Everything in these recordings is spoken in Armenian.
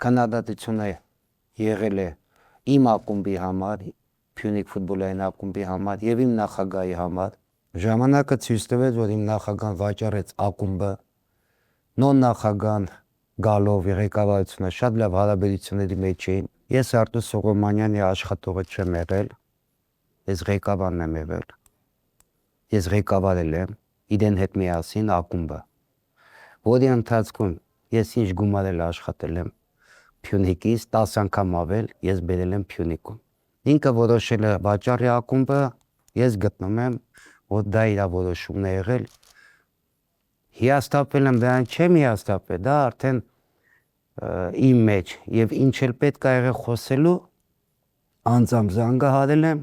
քննադատությունը եղել է իմ ակումբի համար, Փյունիկ ֆուտբոլային ակումբի համար եւ իմ նախագահի համար։ Ժամանակը ցույց տվեց, որ իմ նախագահան վաճառեց ակումբը, նոր նախագահան գալով ղեկավարությունը շատ լավ հարաբերությունների մեջ էին։ Ես Արտուր Սողոմանյանի աշխատողը չեմ եղել, ես ղեկավարն եմ եղել։ Ես ղեկավարել եմ իրեն հետ միասին ակումբը, որի ընթացքում ես ինչ գումարել աշխատել եմ Փյունիկից 10 անգամ ավել ես բերել եմ Փյունիկում։ Ինքը որոշել է վաճառի ակումբը, ես գտնում եմ, որ դա իր որոշումն է եղել։ Հիասթափվել եմ դրան, չեմ հիասթափվել, դա արդեն իմ մեջ եւ ինչ էլ պետք է եղել խոսելու, անձամբ զանգահարել եմ,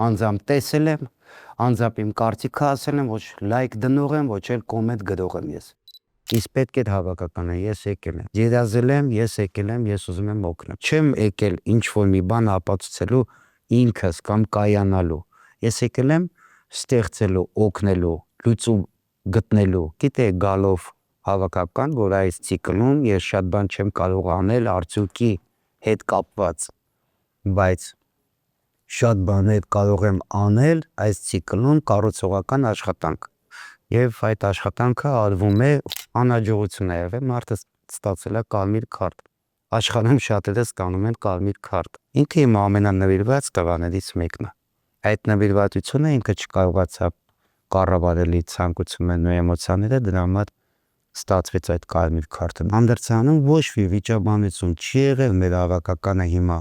անձամբ տեսել եմ, անձամբ իմ կարծիքը ասել եմ, ոչ լայք դնող եմ, ոչ էլ կոմենտ գրող եմ ես։ Իսկ պետք է հավաքական է, ես եկել եմ, երազել եմ, ես եկել եմ, ես ուզում եմ օգնել։ Չեմ եկել ինչ որ մի բան ապացուցելու ինքս կամ կայանալու։ Ես եկել եմ ստեղծելու, օգնելու, լուծում գտնելու։ Գիտեք, գալով հավաքական, որ այս ցիկլում ես շատ բան չեմ կարող անել արդյունքի հետ կապված, բայց շատ բաներ կարող եմ անել այս ցիկլում կառուցողական աշխատանք։ Եվ այդ աշխատանքը արվում է անհաջողություն է եղել, մարդը ստացել է կարմիր քարտ։ Աշխարհում շատերը ստանում են կարմիր քարտ։ Ինքը իմ ամենանվիրված տղաներից մեկն է։ Այդ նվիրվածությունը ինքը չկարողացավ կառավարելի ցանկություններն ու էմոցիաները, դրա համար ստացվեց այդ կարմիր քարտը։ Անդերցյանում ոչ մի վիճաբանություն չի եղել, մեր հավաքականը հիմա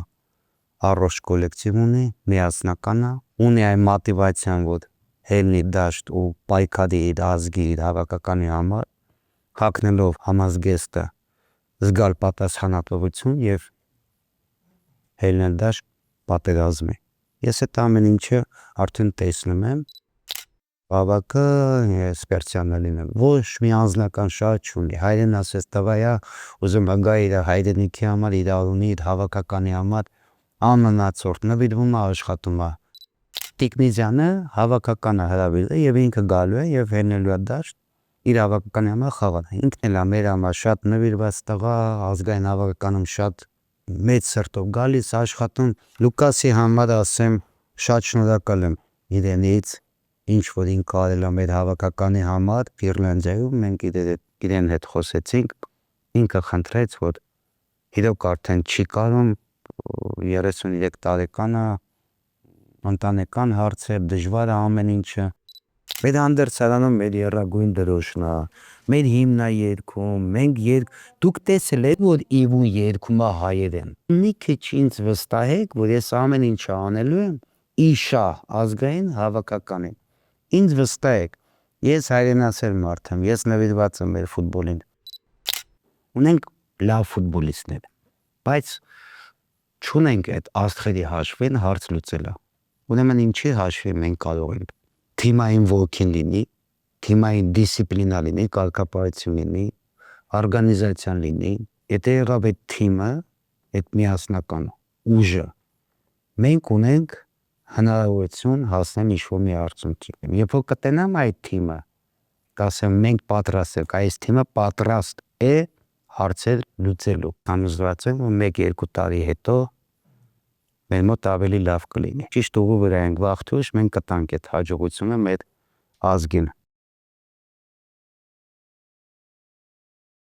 առողջ կոլեկտիվ ունի, միասնական է, ունի այն մոտիվացիան, որ հելնի դաշտ ու պայքարի իր ազգի, իր հավաքականի համար, հագնելով համազգեստը զգալ պատասխանատվություն եւ հելնել դաշտ պատերազմի։ Ես այդ ամեն ինչը արդեն տեսնում եմ, բավակը սպերցիանալին եմ, ոչ մի անձնական շահ չունի, հայրեն ասես տվայա, ուզում գա իր հայրենիքի համար, իր արունի, իր հավաքականի համար, ամնացորդ նվիրվում է, աշխատում է։ Տիկնիզյանը հավաքականը հրավիրել է եւ ինքը գալու է եւ հելնելու է դաշտ իր հավաքականի համար խաղալ։ Ինքն էլ է մեր համար շատ նվիրված տղա, ազգային հավաքականում շատ մեծ սրտով գալիս աշխատում։ Լուկասի համար ասեմ, շատ շնորհակալ եմ իրենից, ինչ որ ինքը արել է մեր հավաքականի համար Իռլանդիայում, մենք իրեն հետ խոսեցինք, ինքը խնդրեց, որ իրոք արդեն չի կարում 33 տարեկան է, ընտանեկան հարցեր, դժվար է ամեն ինչը։ Մեր Անդերցյանում մեր եռագույն դրոշն է, մեր հիմն է երգում, դուք տեսել եք, որ Իվու երգում է հայերեն։ Մի քիչ ինձ վստահեք, որ ես ամեն ինչը անելու եմ իշա ազգային հավաքականին։ Ինձ վստահեք, ես հայրենասեր մարդ եմ, ես նվիրված եմ մեր ֆուտբոլին։ Ունենք լավ ֆուտբոլիստներ, բայց չունենք այդ աստղերի հաշվին հարց լուծելը։ Ուրեմն ինչի հաշվի մենք կարող ենք թիմային ոգին լինի, թիմային դիսցիպլինա լինի, կարգապահություն լինի, օրգանիզացիան լինի, եթե եղավ այդ թիմը, այդ միասնական ուժը, մենք ունենք հնարավորություն հասնել ինչ-որ մի արդյունքի։ Երբ որ կտենամ այդ թիմը, կասեմ մենք պատրաստ ենք, այս թիմը պատրաստ է հարցեր լուծելու։ Համոզված եմ, որ 1-2 տարի հետո մեր մոտ ավելի լավ կլինի։ Ճիշտ ուղու վրա ենք, վաղ թե ուշ մենք կտանք այդ հաջողությունը մեր ազգին։